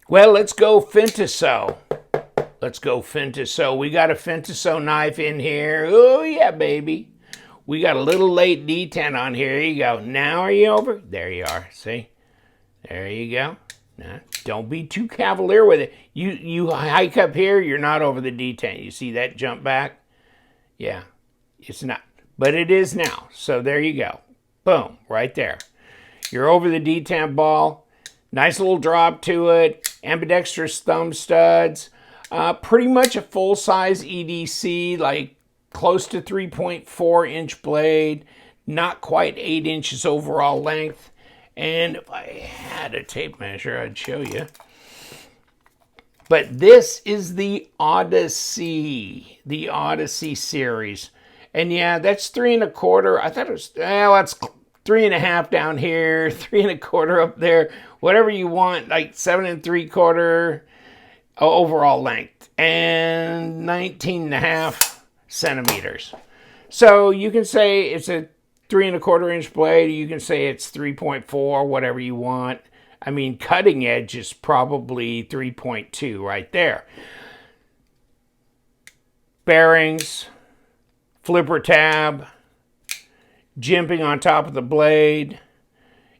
Well, let's go FINTISO. Let's go FINTISO. We got a FINTISO knife in here. Oh, yeah, baby. We got a little late D10 on here. Here you go. Now are you over? There you are. See? There you go. Now, don't be too cavalier with it. You hike up here, you're not over the D10. You see that jump back? Yeah, it's not. But it is now. So there you go. Boom, right there. You're over the D10 ball. Nice little drop to it. Ambidextrous thumb studs. Pretty much a full-size EDC, like close to 3.4-inch blade. Not quite 8 inches overall length. And if I had a tape measure, I'd show you. But this is the Odessey. The Odessey series. And yeah, that's 3 1/4. I thought it was, well, that's 3 1/2 down here, 3 1/4 up there, whatever you want, like 7 3/4 overall length, and 19.5 centimeters. So you can say it's a 3 1/4-inch blade. You can say it's 3.4, whatever you want. I mean, cutting edge is probably 3.2 right there. Bearings, flipper tab, jimping on top of the blade.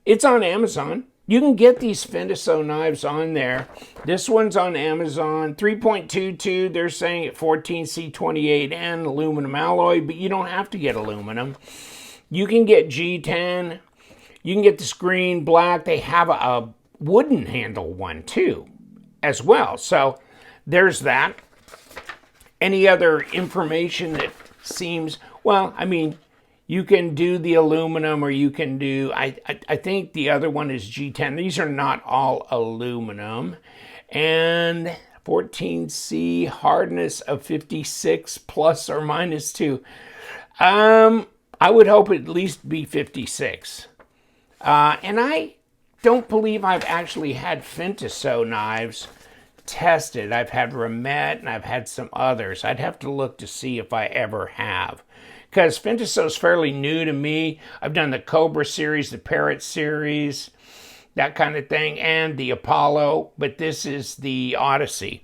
It's on Amazon. You can get these FINTISO knives on there. This one's on Amazon. 3.22, they're saying at 14C28N aluminum alloy, but you don't have to get aluminum. You can get G10. You can get the screen black. They have a wooden handle one too, as well. So there's that. Any other information that seems, well, I mean, you can do the aluminum, or you can do, I think the other one is G10. These are not all aluminum. And 14C, hardness of 56 plus or minus 2. I would hope it at least be 56. And I don't believe I've actually had FINTISO knives tested. I've had Remet and I've had some others. I'd have to look to see if I ever have. Because FINTISO is fairly new to me. I've done the Cobra series, the Parrot series, that kind of thing, and the Apollo, but this is the Odessey.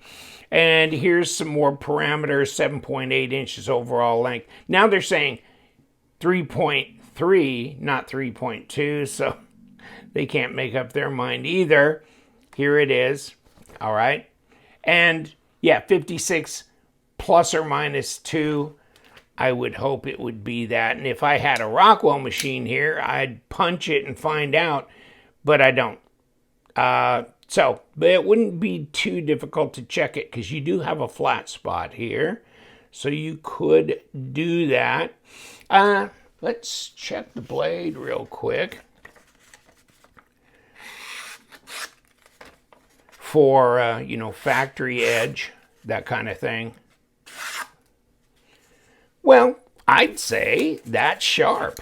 And here's some more parameters, 7.8 inches overall length. Now they're saying 3.3, not 3.2, so they can't make up their mind either. Here it is, all right? And yeah, 56 plus or minus 2. I would hope it would be that. And if I had a Rockwell machine here, I'd punch it and find out, but I don't. But it wouldn't be too difficult to check it because you do have a flat spot here. So you could do that. Let's check the blade real quick for, factory edge, that kind of thing. Well, I'd say that's sharp.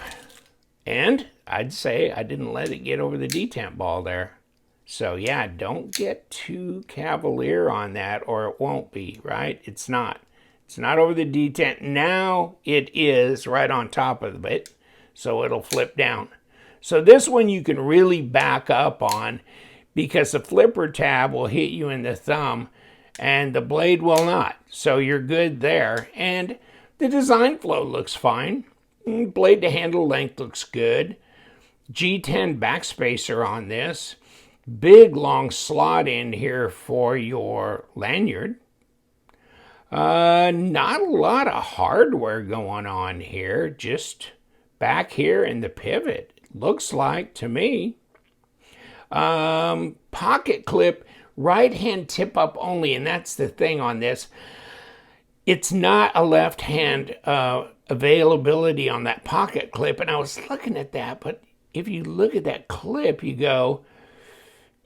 And I'd say I didn't let it get over the detent ball there. So yeah, don't get too cavalier on that or it won't be, right? It's not. It's not over the detent. Now it is right on top of it, so it'll flip down. So this one you can really back up on because the flipper tab will hit you in the thumb and the blade will not. So you're good there. And the design flow looks fine. Blade to handle length looks good. G10 backspacer on this. Big long slot in here for your lanyard. Not a lot of hardware going on here. Just back here in the pivot. Looks like to me. Pocket clip, right hand tip up only. And that's the thing on this. It's not a left hand availability on that pocket clip. And I was looking at that, but if you look at that clip, you go,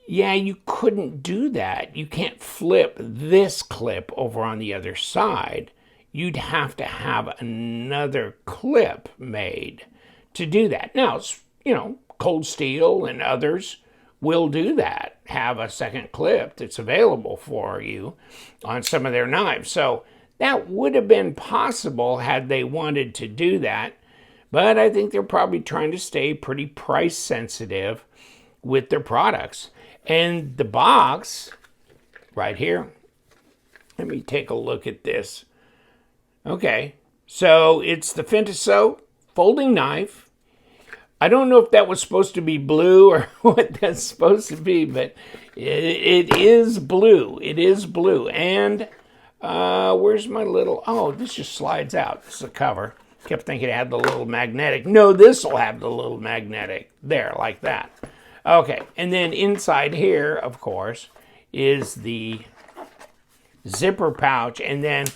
yeah, you couldn't do that. You can't flip this clip over on the other side. You'd have to have another clip made to do that. Now, Cold Steel and others will do that. Have a second clip that's available for you on some of their knives. So that would have been possible had they wanted to do that. But I think they're probably trying to stay pretty price sensitive with their products. And the box right here. Let me take a look at this. Okay, so it's the FINTISO folding knife. I don't know if that was supposed to be blue or what that's supposed to be, but it is blue. It is blue. And where's my little... Oh, this just slides out. This is a cover. Kept thinking it had the little magnetic. No, this will have the little magnetic. There, like that. Okay, and then inside here, of course, is the zipper pouch, and then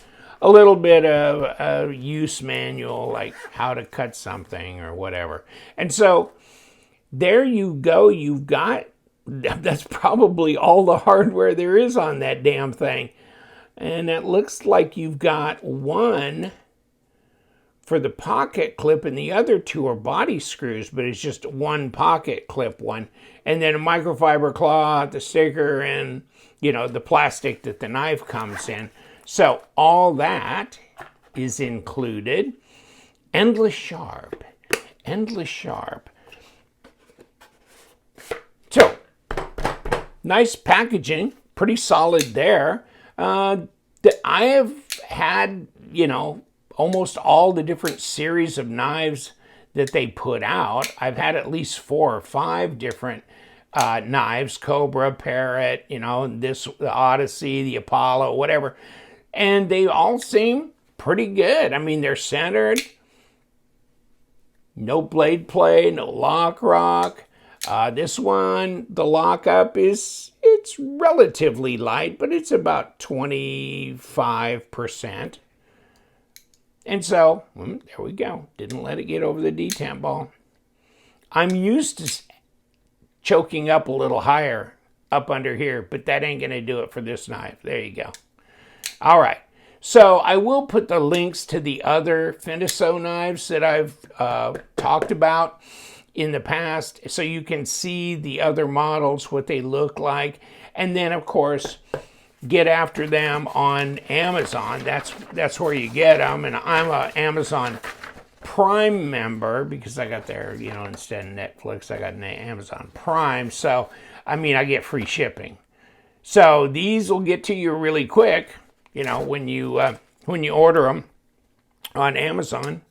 a little bit of a use manual, like how to cut something or whatever. And so there you go. You've got, that's probably all the hardware there is on that damn thing. And it looks like you've got one for the pocket clip and the other two are body screws, but it's just one pocket clip one. And then a microfiber cloth, the sticker, and, you know, the plastic that the knife comes in. So all that is included. Endless sharp. Endless sharp. So, nice packaging. Pretty solid there. I have had, you know, almost all the different series of knives that they put out. I've had at least 4 or 5 different knives. Cobra, Parrot, you know, this, the Odessey, the Apollo, whatever. And they all seem pretty good. I mean, they're centered. No blade play, no lock rock. This one, the lockup it's relatively light, but it's about 25%. And so, there we go. Didn't let it get over the detent ball. I'm used to choking up a little higher up under here, but that ain't going to do it for this knife. There you go. All right, so I will put the links to the other FINTISO knives that I've talked about in the past, so you can see the other models, what they look like, and then of course get after them on Amazon. That's where you get them, and I'm a Amazon Prime member because I got there, you know, instead of Netflix, I got an Amazon Prime, so I mean I get free shipping. So these will get to you really quick. You know, when you order them on Amazon.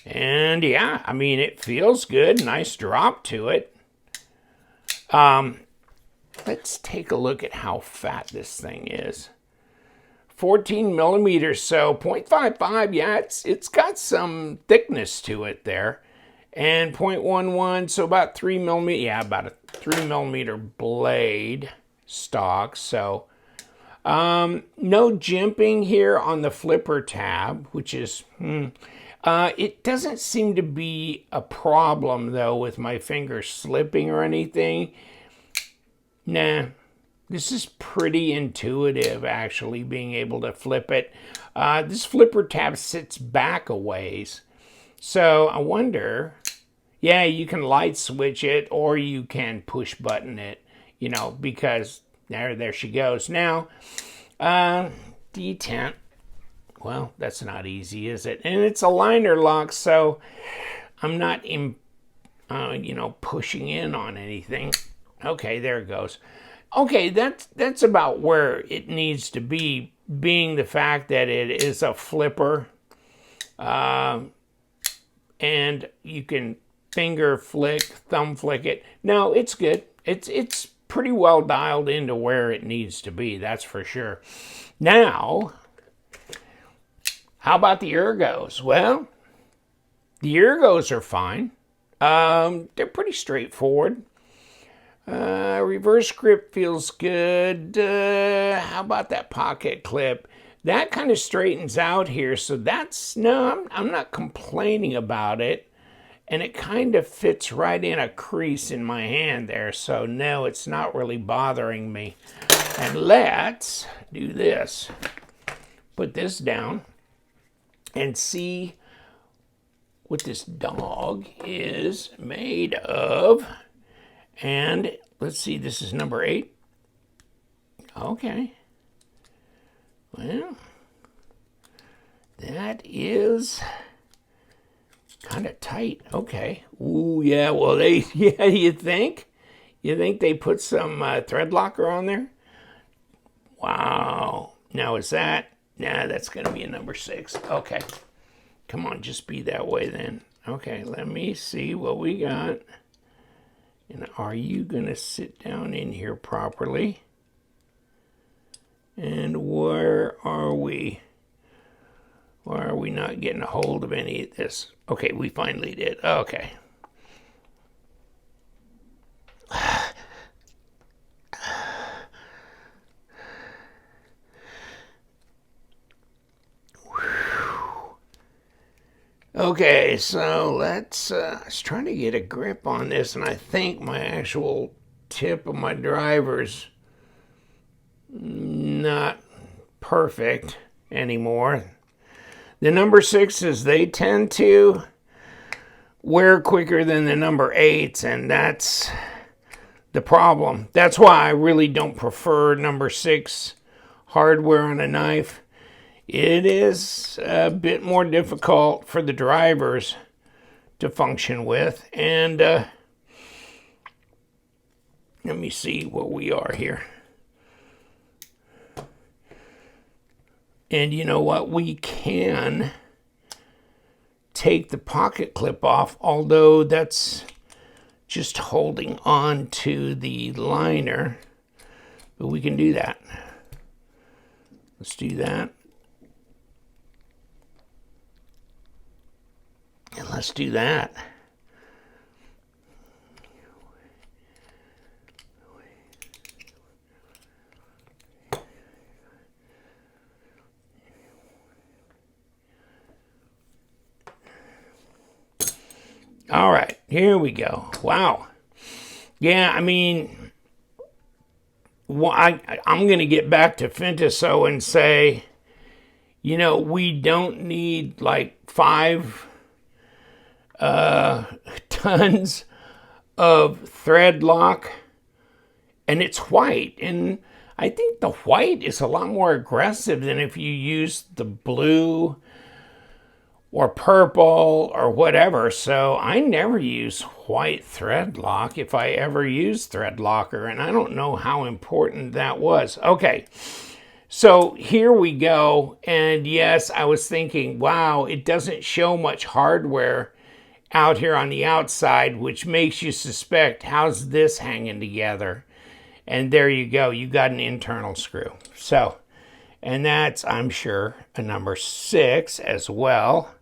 And yeah, I mean, it feels good. Nice drop to it. Let's take a look at how fat this thing is. 14 millimeters, so 0.55. Yeah, it's got some thickness to it there. And 0.11, so about 3 millimeter. Yeah, about a 3 millimeter blade stock. So no jimping here on the flipper tab, which is, it doesn't seem to be a problem, though, with my fingers slipping or anything. Nah, this is pretty intuitive, actually, being able to flip it. This flipper tab sits back a ways. So I wonder, yeah, you can light switch it or you can push button it, you know, because there she goes. Now, detent. Well, that's not easy, is it? And it's a liner lock, so I'm not, you know, pushing in on anything. Okay, there it goes. Okay, that's about where it needs to be, being the fact that it is a flipper, and you can finger flick, thumb flick it. No, it's good. It's pretty well dialed into where it needs to be, that's for sure. Now, how about the ergos? Well, the ergos are fine. They're pretty straightforward. Reverse grip feels good. How about that pocket clip? That kind of straightens out here, so that's, no, I'm not complaining about it. And it kind of fits right in a crease in my hand there, so no, it's not really bothering me. And let's do this. Put this down and see what this dog is made of. And let's see, this is number 8. Okay. Well, that is kind of tight. Okay. Ooh, yeah, well, yeah, you think? You think they put some thread locker on there? Wow. Now is that? Nah, that's going to be a number 6. Okay. Come on, just be that way then. Okay, let me see what we got. And are you going to sit down in here properly? And where are we? Why are we not getting a hold of any of this? Okay, we finally did. Okay. Okay, so let's, I was trying to get a grip on this, and I think my actual tip of my driver's not perfect anymore. The number 6s, they tend to wear quicker than the number 8s, and that's the problem. That's why I really don't prefer number 6 hardware on a knife. It is a bit more difficult for the drivers to function with. And let me see what we are here. And you know what? We can take the pocket clip off, although that's just holding on to the liner. But we can do that. Let's do that. And let's do that. All right, here we go. Wow. Yeah, I mean, well, I'm going to get back to FINTISO and say, you know, we don't need like 5 tons of thread lock, and it's white, and I think the white is a lot more aggressive than if you use the blue or purple or whatever. So I never use white thread lock if I ever use thread locker, and I don't know how important that was. Okay, so here we go, and yes, I was thinking, wow, it doesn't show much hardware out here on the outside, which makes you suspect, how's this hanging together? And there you go, you got an internal screw. So, and that's, I'm sure, a number 6 as well.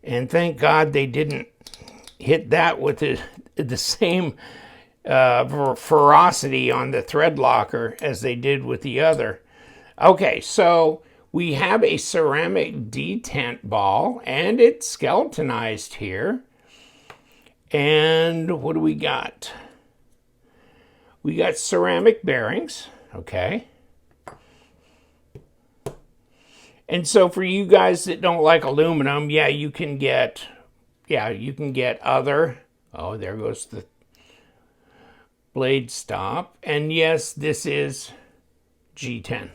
And thank God they didn't hit that with the same ferocity on the thread locker as they did with the other. Okay, so we have a ceramic detent ball, and it's skeletonized here. And what do we got? We got ceramic bearings, okay. And so for you guys that don't like aluminum, yeah, you can get other. Oh, there goes the blade stop. And yes, this is G10.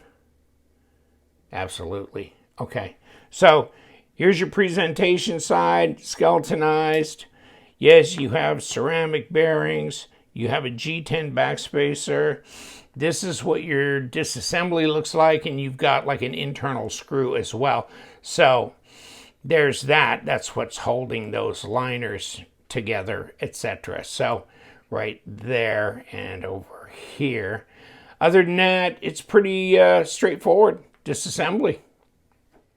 Absolutely. Okay, so here's your presentation side, skeletonized. Yes, you have ceramic bearings. You have a G10 backspacer. This is what your disassembly looks like, and you've got like an internal screw as well. So there's that. That's what's holding those liners together, etc. So right there and over here. Other than that, it's pretty straightforward disassembly.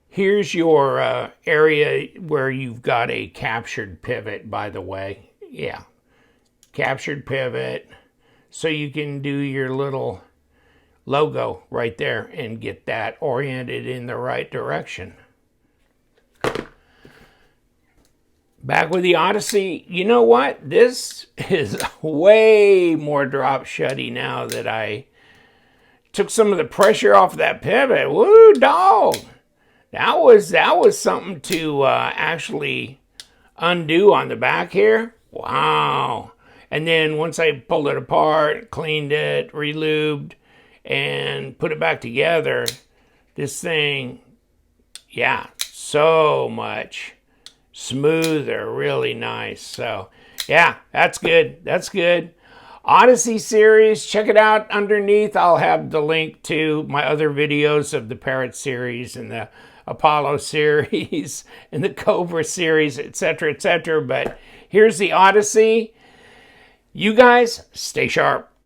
Here's your area where you've got a captured pivot, by the way. Yeah, captured pivot. So you can do your little logo right there and get that oriented in the right direction. Back with the Odessey. You know what? This is way more drop shutty now that I took some of the pressure off that pivot. Woo, dog. That was something to actually undo on the back here. Wow. And then once I pulled it apart, cleaned it, relubed, and put it back together, this thing, yeah, so much smoother, really nice. So, yeah, that's good. That's good. Odessey series, check it out underneath. I'll have the link to my other videos of the Parrot series and the Apollo series and the Cobra series, etc., etc. But here's the Odessey. You guys, stay sharp.